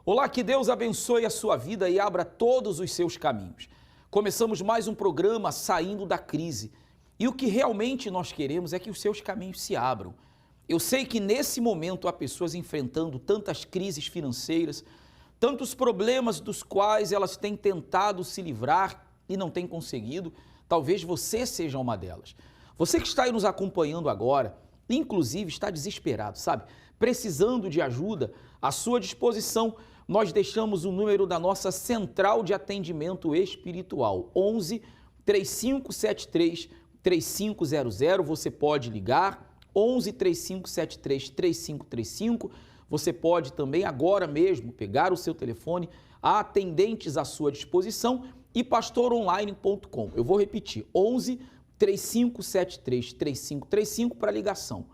Olá, que Deus abençoe a sua vida e abra todos os seus caminhos. Começamos mais um programa Saindo da Crise. E o que realmente nós queremos é que os seus caminhos se abram. Eu sei que nesse momento há pessoas enfrentando tantas crises financeiras, tantos problemas dos quais elas têm tentado se livrar e não têm conseguido. Talvez você seja uma delas. Você que está aí nos acompanhando agora, inclusive está desesperado, sabe? Precisando de ajuda, à sua disposição, nós deixamos o número da nossa central de atendimento espiritual, 11 3573 3500. Você pode ligar, 11 3573 3535. Você pode também agora mesmo pegar o seu telefone, há atendentes à sua disposição e pastoronline.com. Eu vou repetir, 11 3573 3535 para ligação.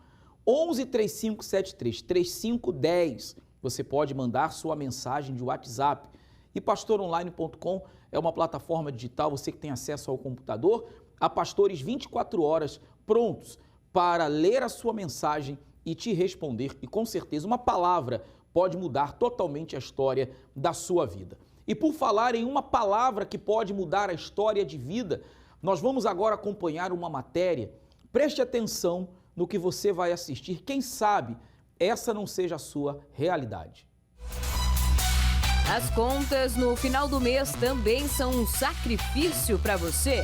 11 3573 3510. Você pode mandar sua mensagem de WhatsApp. E pastoronline.com é uma plataforma digital, você que tem acesso ao computador, há pastores 24 horas prontos para ler a sua mensagem e te responder. E com certeza uma palavra pode mudar totalmente a história da sua vida. E por falar em uma palavra que pode mudar a história de vida, nós vamos agora acompanhar uma matéria. Preste atenção no que você vai assistir. Quem sabe essa não seja a sua realidade. As contas no final do mês também são um sacrifício para você?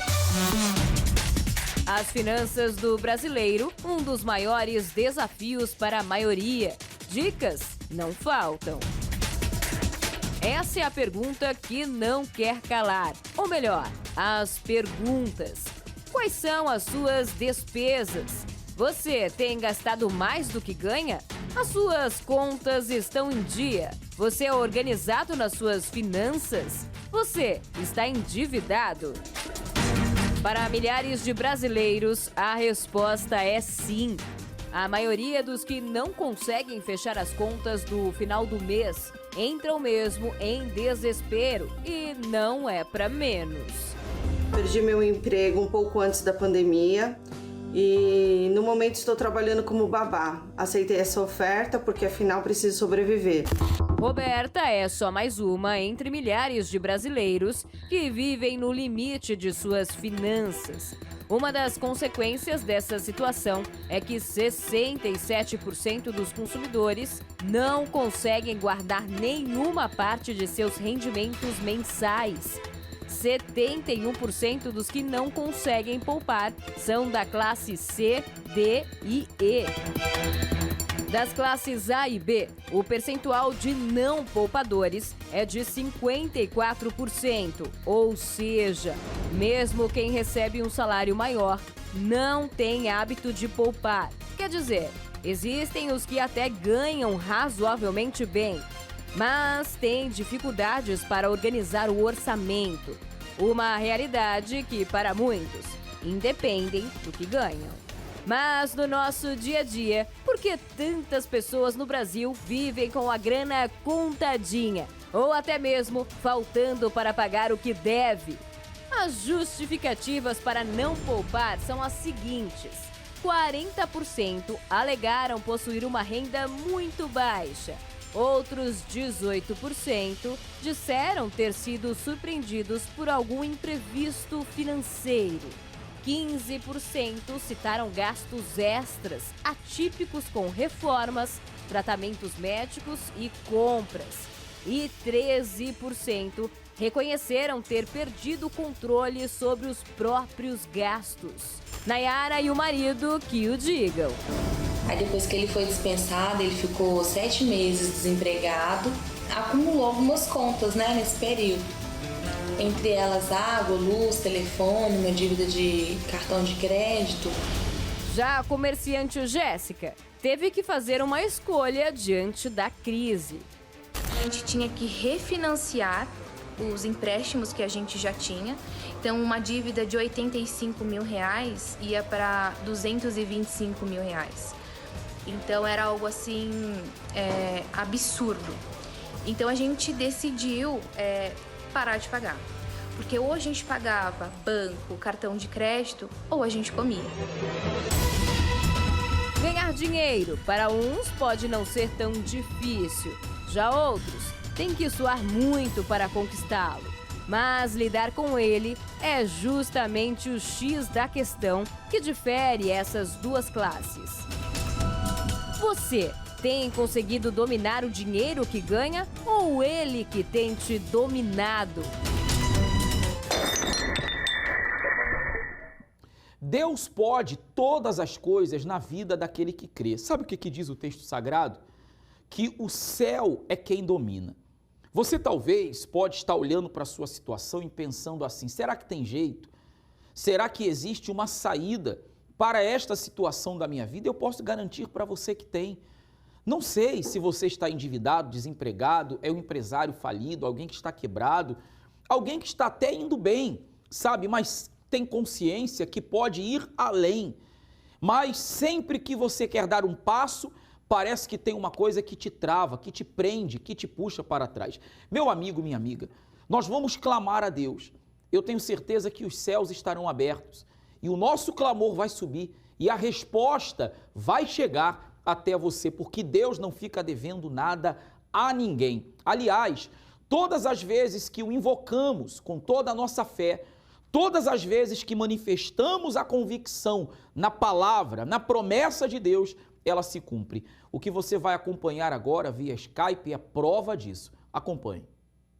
As finanças do brasileiro, um dos maiores desafios para a maioria. Dicas não faltam. Essa é a pergunta que não quer calar. Ou melhor, as perguntas. Quais são as suas despesas? Você tem gastado mais do que ganha? As suas contas estão em dia? Você é organizado nas suas finanças? Você está endividado? Para milhares de brasileiros, a resposta é sim. A maioria dos que não conseguem fechar as contas do final do mês entram mesmo em desespero e não é para menos. Perdi meu emprego um pouco antes da pandemia e no momento estou trabalhando como babá. Aceitei essa oferta porque afinal preciso sobreviver. Roberta é só mais uma entre milhares de brasileiros que vivem no limite de suas finanças. Uma das consequências dessa situação é que 67% dos consumidores não conseguem guardar nenhuma parte de seus rendimentos mensais. 71% dos que não conseguem poupar são da classe C, D e E. Das classes A e B, o percentual de não poupadores é de 54%, ou seja, mesmo quem recebe um salário maior não tem hábito de poupar. Quer dizer, existem os que até ganham razoavelmente bem, mas têm dificuldades para organizar o orçamento. Uma realidade que, para muitos, independem do que ganham. Mas no nosso dia a dia, por que tantas pessoas no Brasil vivem com a grana contadinha? Ou até mesmo faltando para pagar o que deve? As justificativas para não poupar são as seguintes. 40% alegaram possuir uma renda muito baixa. Outros 18% disseram ter sido surpreendidos por algum imprevisto financeiro. 15% citaram gastos extras, atípicos com reformas, tratamentos médicos e compras. E 13% reconheceram ter perdido o controle sobre os próprios gastos. Nayara e o marido que o digam. Aí depois que ele foi dispensado, ele ficou 7 meses desempregado, acumulou algumas contas, nesse período. Entre elas água, luz, telefone, uma dívida de cartão de crédito. Já a comerciante Jéssica teve que fazer uma escolha diante da crise. A gente tinha que refinanciar os empréstimos que a gente já tinha. Então, uma dívida de R$85 mil ia para R$225 mil. Então, era algo assim, absurdo. Então, a gente decidiu parar de pagar. Porque ou a gente pagava banco, cartão de crédito, ou a gente comia. Ganhar dinheiro para uns pode não ser tão difícil. Já outros tem que suar muito para conquistá-lo. Mas lidar com ele é justamente o X da questão que difere essas duas classes. Você tem conseguido dominar o dinheiro que ganha ou ele que tem te dominado? Deus pode todas as coisas na vida daquele que crê. Sabe o que diz o texto sagrado? Que o céu é quem domina. Você talvez pode estar olhando para a sua situação e pensando assim, será que tem jeito? Será que existe uma saída para esta situação da minha vida? Eu posso garantir para você que tem. Não sei se você está endividado, desempregado, é um empresário falido, alguém que está quebrado, alguém que está até indo bem, sabe? Mas tem consciência que pode ir além. Mas sempre que você quer dar um passo, parece que tem uma coisa que te trava, que te prende, que te puxa para trás. Meu amigo, minha amiga, nós vamos clamar a Deus. Eu tenho certeza que os céus estarão abertos e o nosso clamor vai subir e a resposta vai chegar até você, porque Deus não fica devendo nada a ninguém. Aliás, todas as vezes que o invocamos com toda a nossa fé, todas as vezes que manifestamos a convicção na palavra, na promessa de Deus, ela se cumpre. O que você vai acompanhar agora via Skype é prova disso. Acompanhe.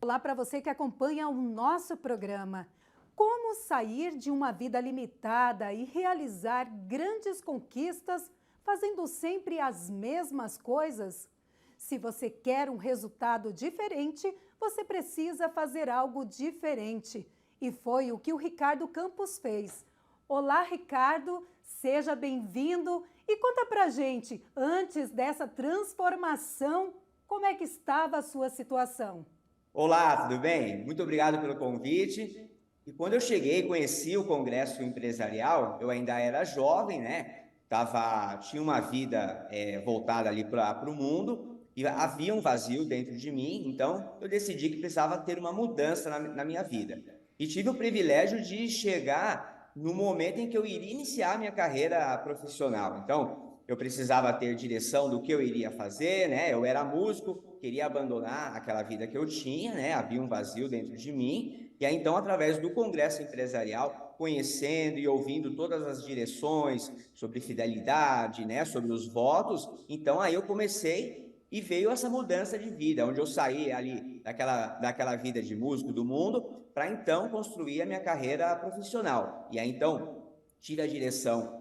Olá para você que acompanha o nosso programa. Como sair de uma vida limitada e realizar grandes conquistas fazendo sempre as mesmas coisas? Se você quer um resultado diferente, você precisa fazer algo diferente. E foi o que o Ricardo Campos fez. Olá, Ricardo, seja bem-vindo e conta pra gente, antes dessa transformação, como é que estava a sua situação? Olá, tudo bem? Muito obrigado pelo convite. E quando eu cheguei, conheci o Congresso Empresarial, eu ainda era jovem, né? Tinha uma vida voltada ali para o mundo e havia um vazio dentro de mim, então eu decidi que precisava ter uma mudança na minha vida. E tive o privilégio de chegar no momento em que eu iria iniciar a minha carreira profissional. Então, eu precisava ter direção do que eu iria fazer, né? Eu era músico, queria abandonar aquela vida que eu tinha, né? Havia um vazio dentro de mim. E aí, então, através do Congresso Empresarial, conhecendo e ouvindo todas as direções sobre fidelidade, né? Sobre os votos, então aí eu comecei e veio essa mudança de vida, onde eu saí ali daquela vida de músico do mundo, para então construir a minha carreira profissional. E aí então tive a direção,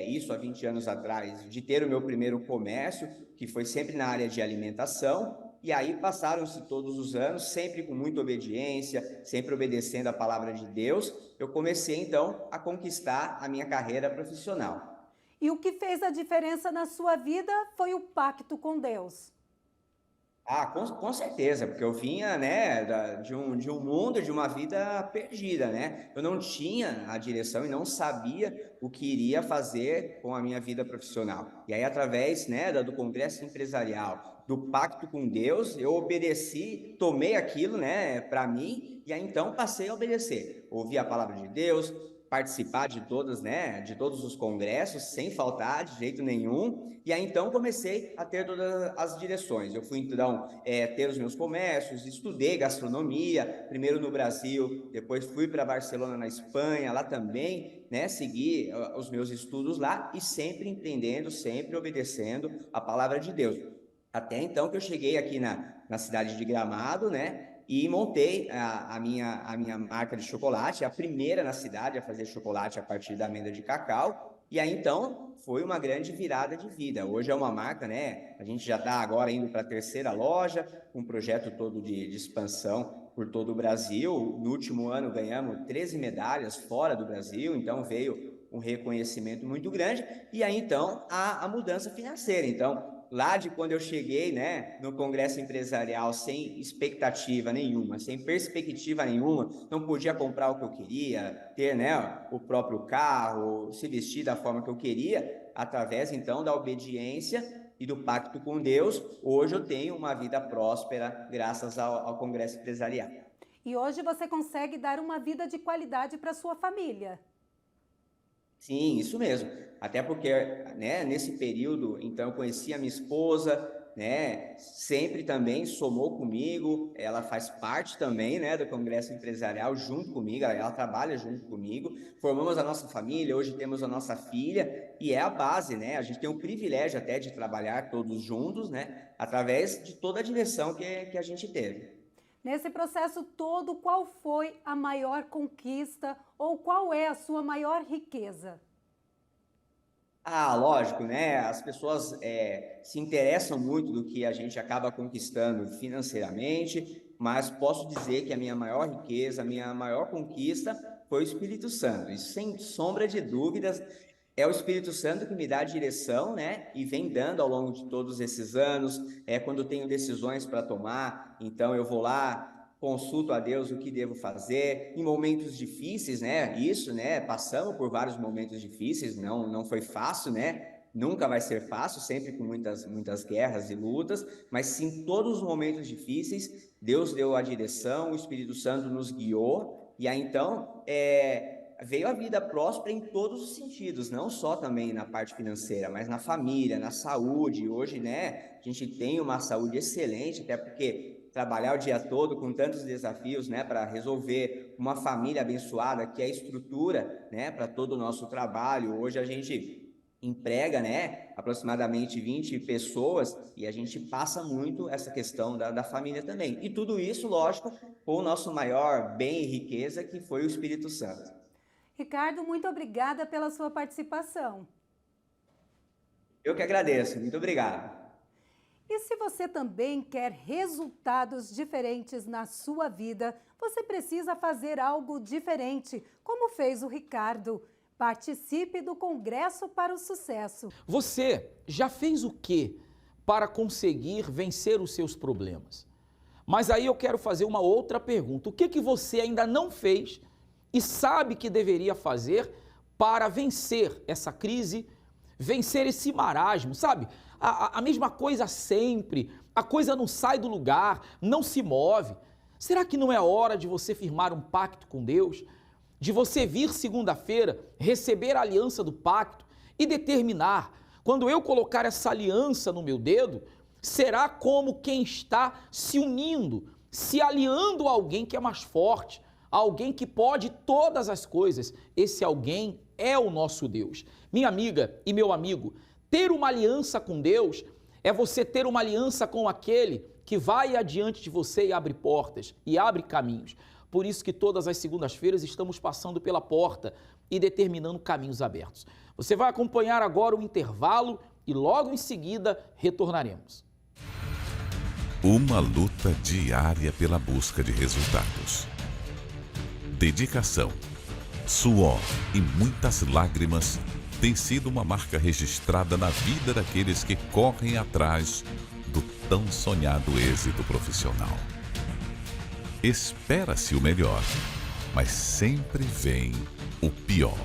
isso há 20 anos atrás, de ter o meu primeiro comércio, que foi sempre na área de alimentação, e aí passaram-se todos os anos, sempre com muita obediência, sempre obedecendo a palavra de Deus, eu comecei então a conquistar a minha carreira profissional. E o que fez a diferença na sua vida foi o pacto com Deus. Ah, com certeza, porque eu vinha, né, de um mundo, de uma vida perdida, né? Eu não tinha a direção e não sabia o que iria fazer com a minha vida profissional. E aí, através, né, do Congresso Empresarial, do pacto com Deus, eu obedeci, tomei aquilo, né, para mim, e aí então passei a obedecer. Ouvi a palavra de Deus, participar de todos os congressos, sem faltar de jeito nenhum, e aí então comecei a ter todas as direções. Eu fui então ter os meus comércios, estudei gastronomia, primeiro no Brasil, depois fui para Barcelona, na Espanha, lá também, né, segui os meus estudos lá e sempre empreendendo, sempre obedecendo a palavra de Deus. Até então que eu cheguei aqui na cidade de Gramado, né, e montei a minha marca de chocolate, a primeira na cidade a fazer chocolate a partir da amêndoa de cacau. E aí, então, foi uma grande virada de vida. Hoje é uma marca, né? A gente já está agora indo para a 3ª loja, um projeto todo de expansão por todo o Brasil. No último ano ganhamos 13 medalhas fora do Brasil, então veio um reconhecimento muito grande. E aí, então, a mudança financeira. Então, lá de quando eu cheguei, né, no Congresso Empresarial sem expectativa nenhuma, sem perspectiva nenhuma, não podia comprar o que eu queria, ter, né, o próprio carro, se vestir da forma que eu queria, através então da obediência e do pacto com Deus, hoje eu tenho uma vida próspera graças ao Congresso Empresarial. E hoje você consegue dar uma vida de qualidade para sua família. Sim, isso mesmo. Até porque, né, nesse período, então, eu conheci a minha esposa, né, sempre também somou comigo, ela faz parte também, né, do Congresso Empresarial junto comigo, ela trabalha junto comigo, formamos a nossa família, hoje temos a nossa filha, e é a base, né, a gente tem o privilégio até de trabalhar todos juntos, né, através de toda a direção que a gente teve. Nesse processo todo, qual foi a maior conquista ou qual é a sua maior riqueza? Ah, lógico, né? As pessoas se interessam muito do que a gente acaba conquistando financeiramente, mas posso dizer que a minha maior riqueza, a minha maior conquista foi o Espírito Santo. E sem sombra de dúvidas, é o Espírito Santo que me dá a direção, né? E vem dando ao longo de todos esses anos, quando tenho decisões para tomar, então eu vou lá, consulto a Deus o que devo fazer, em momentos difíceis, né, isso, né, passamos por vários momentos difíceis, não foi fácil, né, nunca vai ser fácil, sempre com muitas guerras e lutas, mas sim, todos os momentos difíceis, Deus deu a direção, o Espírito Santo nos guiou, e aí então, veio a vida próspera em todos os sentidos, não só também na parte financeira, mas na família, na saúde. Hoje, né, a gente tem uma saúde excelente, até porque trabalhar o dia todo com tantos desafios, né, para resolver uma família abençoada, que é a estrutura, né, para todo o nosso trabalho. Hoje a gente emprega, né, aproximadamente 20 pessoas e a gente passa muito essa questão da família também. E tudo isso, lógico, com o nosso maior bem e riqueza, que foi o Espírito Santo. Ricardo, muito obrigada pela sua participação. Eu que agradeço, muito obrigado. E se você também quer resultados diferentes na sua vida, você precisa fazer algo diferente, como fez o Ricardo. Participe do Congresso para o Sucesso. Você já fez o quê para conseguir vencer os seus problemas? Mas aí eu quero fazer uma outra pergunta. O que você ainda não fez e sabe que deveria fazer para vencer essa crise, vencer esse marasmo, sabe? A mesma coisa sempre, a coisa não sai do lugar, não se move. Será que não é hora de você firmar um pacto com Deus? De você vir segunda-feira, receber a aliança do pacto e determinar, quando eu colocar essa aliança no meu dedo, será como quem está se unindo, se aliando a alguém que é mais forte, a alguém que pode todas as coisas. Esse alguém é o nosso Deus. Minha amiga e meu amigo, ter uma aliança com Deus é você ter uma aliança com aquele que vai adiante de você e abre portas e abre caminhos. Por isso que todas as segundas-feiras estamos passando pela porta e determinando caminhos abertos. Você vai acompanhar agora o intervalo e logo em seguida retornaremos. Uma luta diária pela busca de resultados. Dedicação, suor e muitas lágrimas tem sido uma marca registrada na vida daqueles que correm atrás do tão sonhado êxito profissional. Espera-se o melhor, mas sempre vem o pior.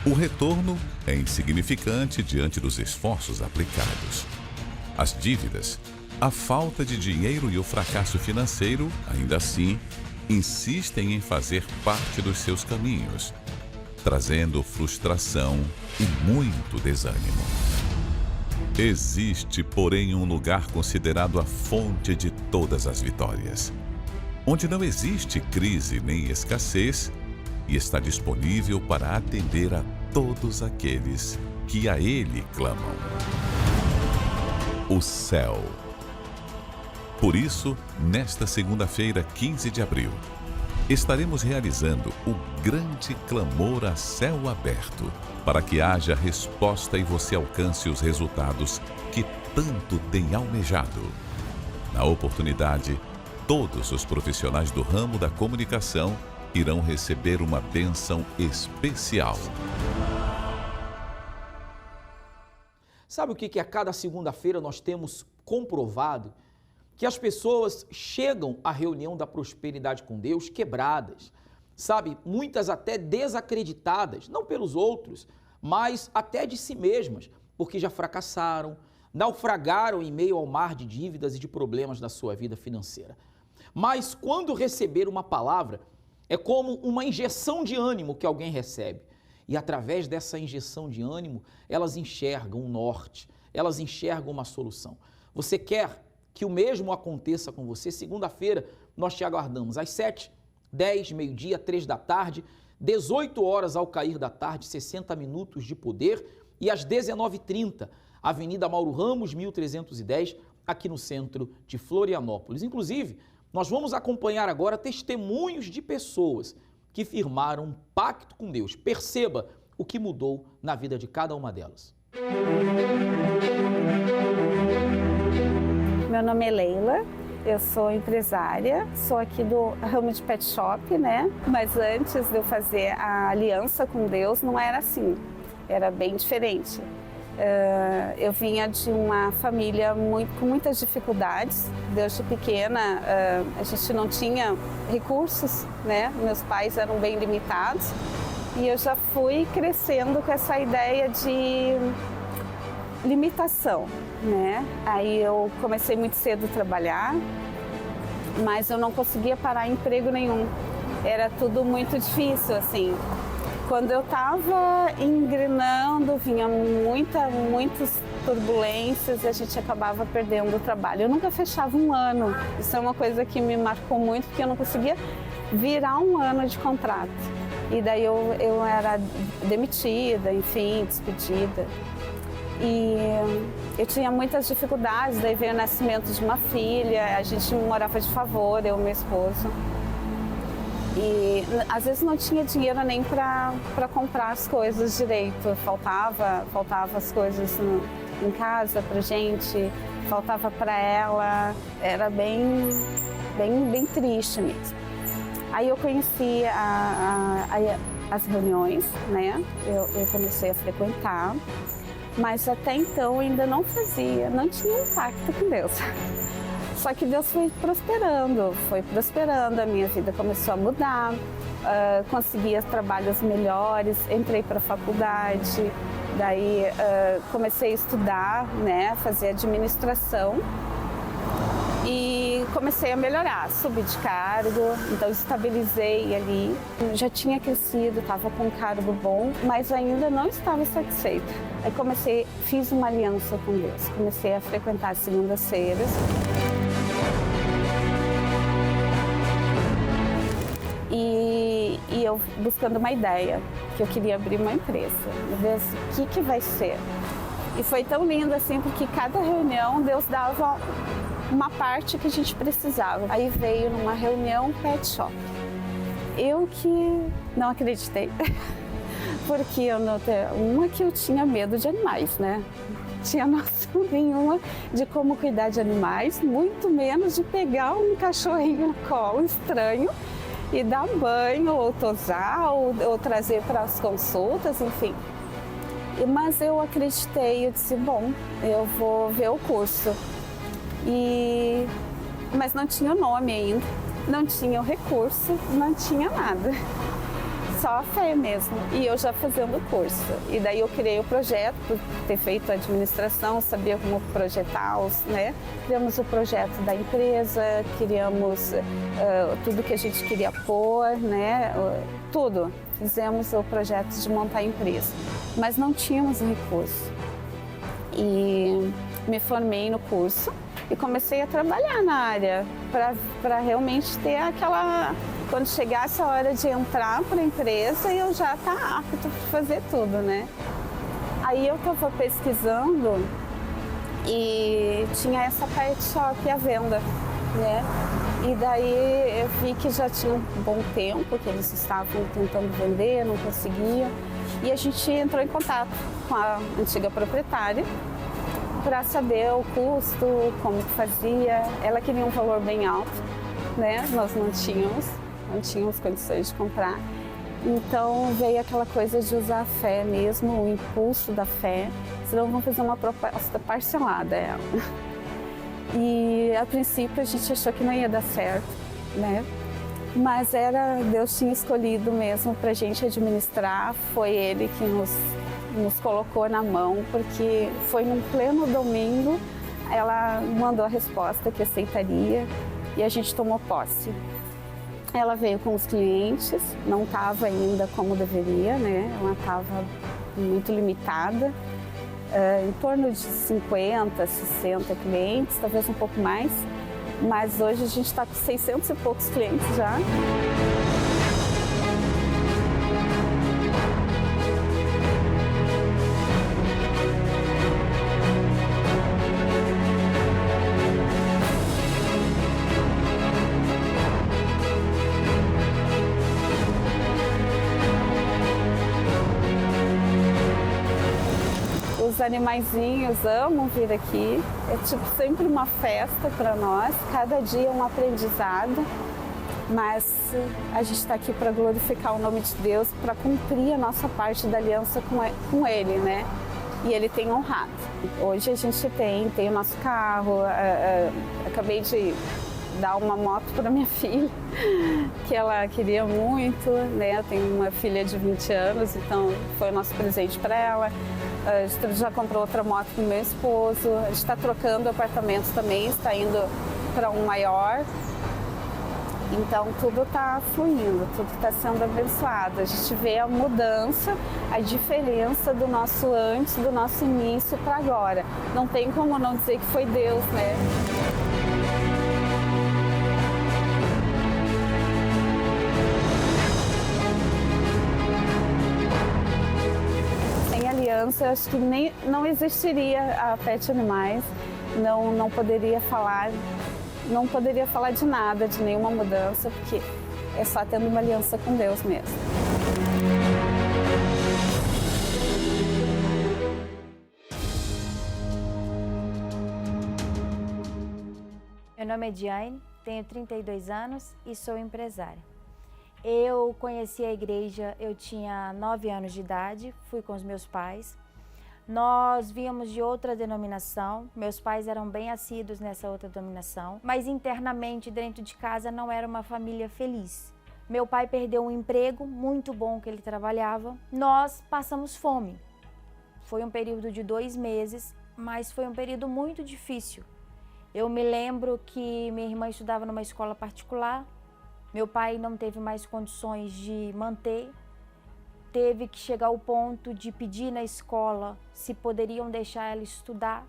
O retorno é insignificante diante dos esforços aplicados. As dívidas, a falta de dinheiro e o fracasso financeiro, ainda assim, insistem em fazer parte dos seus caminhos, trazendo frustração e muito desânimo. Existe, porém, um lugar considerado a fonte de todas as vitórias, onde não existe crise nem escassez e está disponível para atender a todos aqueles que a Ele clamam. O céu. Por isso, nesta segunda-feira, 15 de abril, estaremos realizando o grande clamor a céu aberto, para que haja resposta e você alcance os resultados que tanto tem almejado. Na oportunidade, todos os profissionais do ramo da comunicação irão receber uma bênção especial. Sabe o que a cada segunda-feira nós temos comprovado? Que as pessoas chegam à reunião da prosperidade com Deus quebradas, sabe? Muitas até desacreditadas, não pelos outros, mas até de si mesmas, porque já fracassaram, naufragaram em meio ao mar de dívidas e de problemas da sua vida financeira. Mas quando receber uma palavra, é como uma injeção de ânimo que alguém recebe. E através dessa injeção de ânimo, elas enxergam um norte, elas enxergam uma solução. Você quer que o mesmo aconteça com você? Segunda-feira nós te aguardamos às 7, 10, meio-dia, 3 da tarde, 18 horas ao cair da tarde, 60 minutos de poder, e às 19h30, Avenida Mauro Ramos, 1310, aqui no centro de Florianópolis. Inclusive, nós vamos acompanhar agora testemunhos de pessoas que firmaram um pacto com Deus. Perceba o que mudou na vida de cada uma delas. Meu nome é Leila, eu sou empresária, sou aqui do ramo de pet shop, né? Mas antes de eu fazer a aliança com Deus, não era assim, era bem diferente. Eu vinha de uma família com muitas dificuldades. Desde pequena, a gente não tinha recursos, né? Meus pais eram bem limitados. E eu já fui crescendo com essa ideia de limitação, né? Aí eu comecei muito cedo a trabalhar, mas eu não conseguia parar em emprego nenhum. Era tudo muito difícil, assim. Quando eu estava engrenando, vinha muitas turbulências e a gente acabava perdendo o trabalho. Eu nunca fechava um ano. Isso é uma coisa que me marcou muito, porque eu não conseguia virar um ano de contrato. E daí eu era demitida, enfim, despedida. E eu tinha muitas dificuldades, daí veio o nascimento de uma filha, a gente morava de favor, eu e meu esposo. E às vezes não tinha dinheiro nem para comprar as coisas direito, faltava as coisas em casa pra gente, faltava para ela, era bem triste mesmo. Aí eu conheci as reuniões, né? Eu comecei a frequentar, mas até então ainda não tinha um pacto com Deus. Só que Deus foi prosperando, a minha vida começou a mudar, consegui trabalhos melhores, entrei para a faculdade, daí comecei a estudar, né, fazer administração e comecei a melhorar, subi de cargo, então estabilizei ali. Já tinha crescido, estava com um cargo bom, mas ainda não estava satisfeita. Aí fiz uma aliança com Deus, comecei a frequentar segundas-feiras. E eu buscando uma ideia, que eu queria abrir uma empresa, ver assim, o que vai ser. E foi tão lindo assim, porque cada reunião Deus dava uma parte que a gente precisava. Aí veio numa reunião pet shop. Eu que não acreditei, porque eu tinha medo de animais, né? Tinha noção nenhuma de como cuidar de animais, muito menos de pegar um cachorrinho no colo estranho e dar banho, ou tosar, ou trazer para as consultas, enfim. Mas eu acreditei, eu disse, bom, eu vou ver o curso. Mas não tinha o nome ainda, não tinha o recurso, não tinha nada. Só a fé mesmo, e eu já fazendo o curso. E daí eu criei o projeto, por ter feito a administração, sabia como projetar, né? Criamos o projeto da empresa, criamos tudo que a gente queria pôr, né? Tudo. Fizemos o projeto de montar a empresa, mas não tínhamos recurso. E me formei no curso e comecei a trabalhar na área para realmente ter aquela... Quando chegasse a hora de entrar para a empresa, eu já estava apta para fazer tudo, né? Aí eu estava pesquisando e tinha essa pet shop à venda, né? E daí eu vi que já tinha um bom tempo que eles estavam tentando vender, não conseguiam. E a gente entrou em contato com a antiga proprietária para saber o custo, como que fazia. Ela queria um valor bem alto, né? Nós não tínhamos condições de comprar. Então veio aquela coisa de usar a fé mesmo, o impulso da fé, senão vamos fazer uma proposta parcelada. E a princípio a gente achou que não ia dar certo, né? Mas Deus tinha escolhido mesmo para a gente administrar, foi Ele que nos colocou na mão, porque foi num pleno domingo, ela mandou a resposta que aceitaria e a gente tomou posse. Ela veio com os clientes, não estava ainda como deveria, né? Ela estava muito limitada. em torno de 50, 60 clientes, talvez um pouco mais, mas hoje a gente está com 600 e poucos clientes já. Os animaizinhos amam vir aqui, é tipo sempre uma festa para nós, cada dia é um aprendizado, mas a gente está aqui para glorificar o nome de Deus, para cumprir a nossa parte da aliança com Ele, né? E Ele tem honrado. Hoje a gente tem o nosso carro, acabei de dar uma moto para minha filha, que ela queria muito, né? Eu tenho uma filha de 20 anos, então foi o nosso presente para ela. A gente já comprou outra moto para o meu esposo, a gente está trocando apartamentos também, está indo para um maior. Então tudo está fluindo, tudo está sendo abençoado. A gente vê a mudança, a diferença do nosso antes, do nosso início para agora. Não tem como não dizer que foi Deus, né? Eu acho que não existiria a Pet Animais, não poderia falar de nada, de nenhuma mudança, porque é só tendo uma aliança com Deus mesmo. Meu nome é Diane, tenho 32 anos e sou empresária. Eu conheci a igreja, eu tinha 9 anos de idade, fui com os meus pais. Nós víamos de outra denominação, meus pais eram bem assíduos nessa outra denominação, mas internamente, dentro de casa, não era uma família feliz. Meu pai perdeu um emprego muito bom que ele trabalhava, nós passamos fome. Foi um período de 2 meses, mas foi um período muito difícil. Eu me lembro que minha irmã estudava numa escola particular, meu pai não teve mais condições de manter, teve que chegar ao ponto de pedir na escola se poderiam deixar ela estudar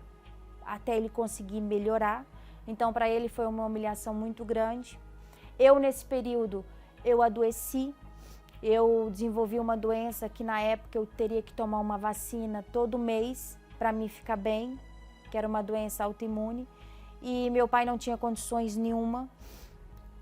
até ele conseguir melhorar. Então, para ele foi uma humilhação muito grande. Eu, nesse período, eu adoeci, eu desenvolvi uma doença que na época eu teria que tomar uma vacina todo mês para mim ficar bem, que era uma doença autoimune, e meu pai não tinha condições nenhuma.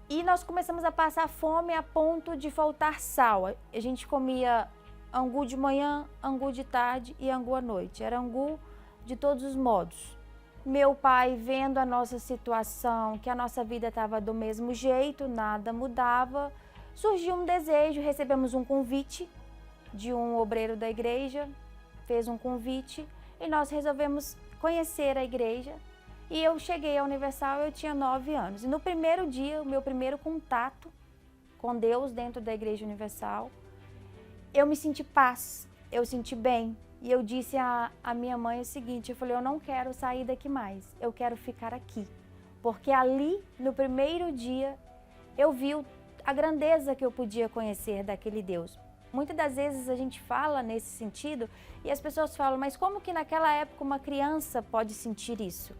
E nós começamos a passar fome a ponto de faltar sal. A gente comia angu de manhã, angu de tarde e angu à noite. Era angu de todos os modos. Meu pai, vendo a nossa situação, que a nossa vida estava do mesmo jeito, nada mudava, surgiu um desejo, recebemos um convite de um obreiro da igreja, fez um convite e nós resolvemos conhecer a igreja. E eu cheguei à Universal, eu tinha 9 anos. E no primeiro dia, o meu primeiro contato com Deus dentro da Igreja Universal, eu me senti paz, eu senti bem. E eu disse à minha mãe o seguinte, eu falei, eu não quero sair daqui mais, eu quero ficar aqui. Porque ali, no primeiro dia, eu vi a grandeza que eu podia conhecer daquele Deus. Muitas das vezes a gente fala nesse sentido e as pessoas falam, mas como que naquela época uma criança pode sentir isso?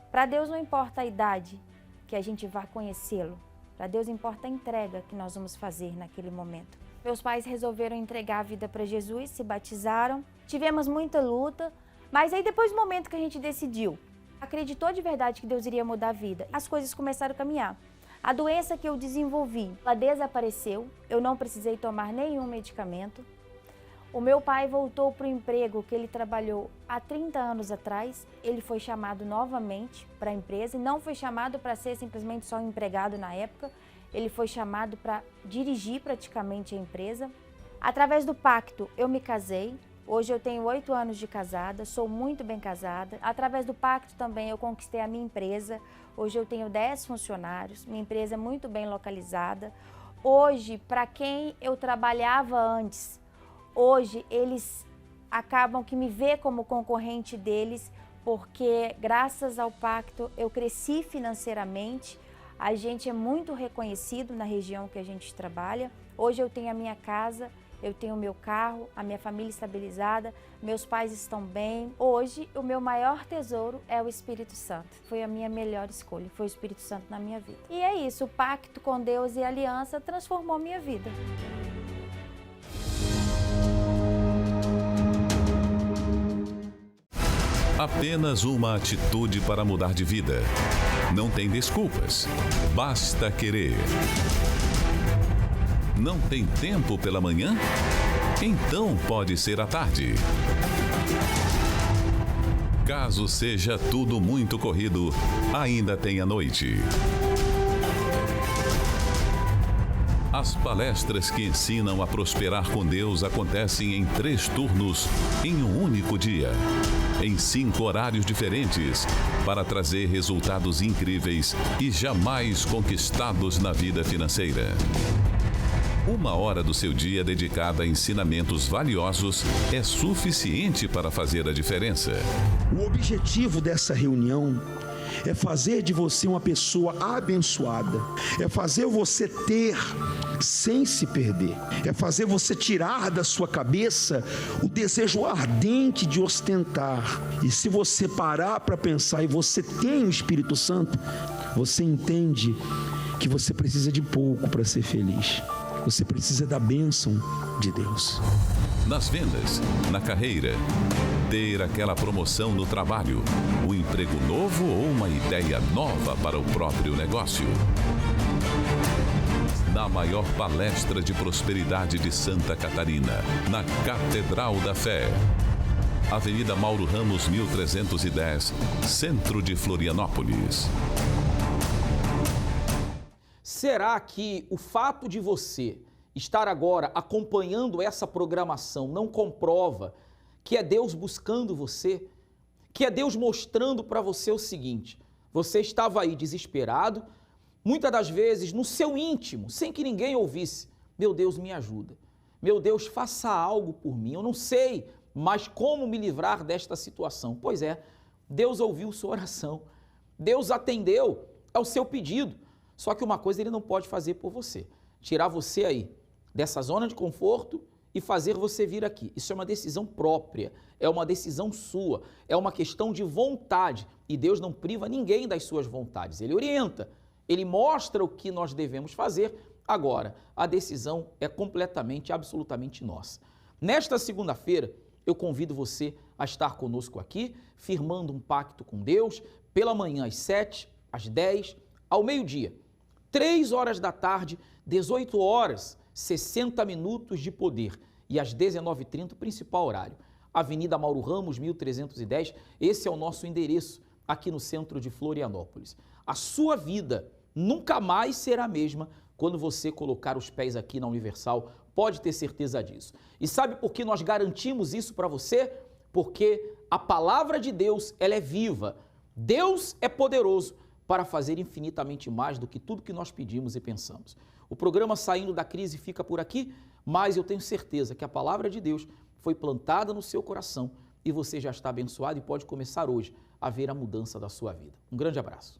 Para Deus não importa a idade que a gente vai conhecê-lo. Para Deus importa a entrega que nós vamos fazer naquele momento. Meus pais resolveram entregar a vida para Jesus, se batizaram. Tivemos muita luta, mas aí depois do momento que a gente decidiu, acreditou de verdade que Deus iria mudar a vida, as coisas começaram a caminhar. A doença que eu desenvolvi, ela desapareceu, eu não precisei tomar nenhum medicamento. O meu pai voltou para o emprego que ele trabalhou há 30 anos atrás. Ele foi chamado novamente para a empresa e não foi chamado para ser simplesmente só um empregado na época. Ele foi chamado para dirigir praticamente a empresa. Através do pacto, eu me casei. Hoje eu tenho 8 anos de casada, sou muito bem casada. Através do pacto também eu conquistei a minha empresa. Hoje eu tenho 10 funcionários, minha empresa é muito bem localizada. Hoje, para quem eu trabalhava antes, hoje eles acabam que me vê como concorrente deles, porque graças ao pacto eu cresci financeiramente, a gente é muito reconhecido na região que a gente trabalha. Hoje eu tenho a minha casa eu tenho o meu carro, a minha família estabilizada, meus pais estão bem. Hoje, o meu maior tesouro é o Espírito Santo. Foi a minha melhor escolha, foi o Espírito Santo na minha vida. E é isso, o pacto com Deus e a aliança transformou minha vida. Apenas uma atitude para mudar de vida. Não tem desculpas. Basta querer. Não tem tempo pela manhã? Então pode ser à tarde. Caso seja tudo muito corrido, ainda tem a noite. As palestras que ensinam a prosperar com Deus acontecem em 3 turnos em um único dia, em 5 horários diferentes, para trazer resultados incríveis e jamais conquistados na vida financeira. 1 hora do seu dia dedicada a ensinamentos valiosos é suficiente para fazer a diferença. O objetivo dessa reunião é fazer de você uma pessoa abençoada, é fazer você ter sem se perder, é fazer você tirar da sua cabeça o desejo ardente de ostentar. E se você parar para pensar e você tem o Espírito Santo, você entende que você precisa de pouco para ser feliz. Você precisa da bênção de Deus. Nas vendas, na carreira, ter aquela promoção no trabalho, um emprego novo ou uma ideia nova para o próprio negócio. Na maior palestra de prosperidade de Santa Catarina, na Catedral da Fé. Avenida Mauro Ramos, 1310, centro de Florianópolis. Será que o fato de você estar agora acompanhando essa programação não comprova que é Deus buscando você? Que é Deus mostrando para você o seguinte: você estava aí desesperado, muitas das vezes no seu íntimo, sem que ninguém ouvisse. Meu Deus, me ajuda. Meu Deus, faça algo por mim. Eu não sei mais como me livrar desta situação. Pois é, Deus ouviu sua oração. Deus atendeu ao seu pedido. Só que uma coisa Ele não pode fazer por você: tirar você aí dessa zona de conforto e fazer você vir aqui. Isso é uma decisão própria, é uma decisão sua, é uma questão de vontade. E Deus não priva ninguém das suas vontades. Ele orienta, Ele mostra o que nós devemos fazer. Agora, a decisão é completamente, absolutamente nossa. Nesta segunda-feira, eu convido você a estar conosco aqui, firmando um pacto com Deus, pela manhã às 7, às 10, ao meio-dia. 3 horas da tarde, 18 horas, 60 minutos de poder. E às 19h30, o principal horário. Avenida Mauro Ramos, 1310, esse é o nosso endereço aqui no centro de Florianópolis. A sua vida nunca mais será a mesma quando você colocar os pés aqui na Universal, pode ter certeza disso. E sabe por que nós garantimos isso para você? Porque a palavra de Deus, ela é viva. Deus é poderoso para fazer infinitamente mais do que tudo que nós pedimos e pensamos. O programa Saindo da Crise fica por aqui, mas eu tenho certeza que a palavra de Deus foi plantada no seu coração e você já está abençoado e pode começar hoje a ver a mudança da sua vida. Um grande abraço.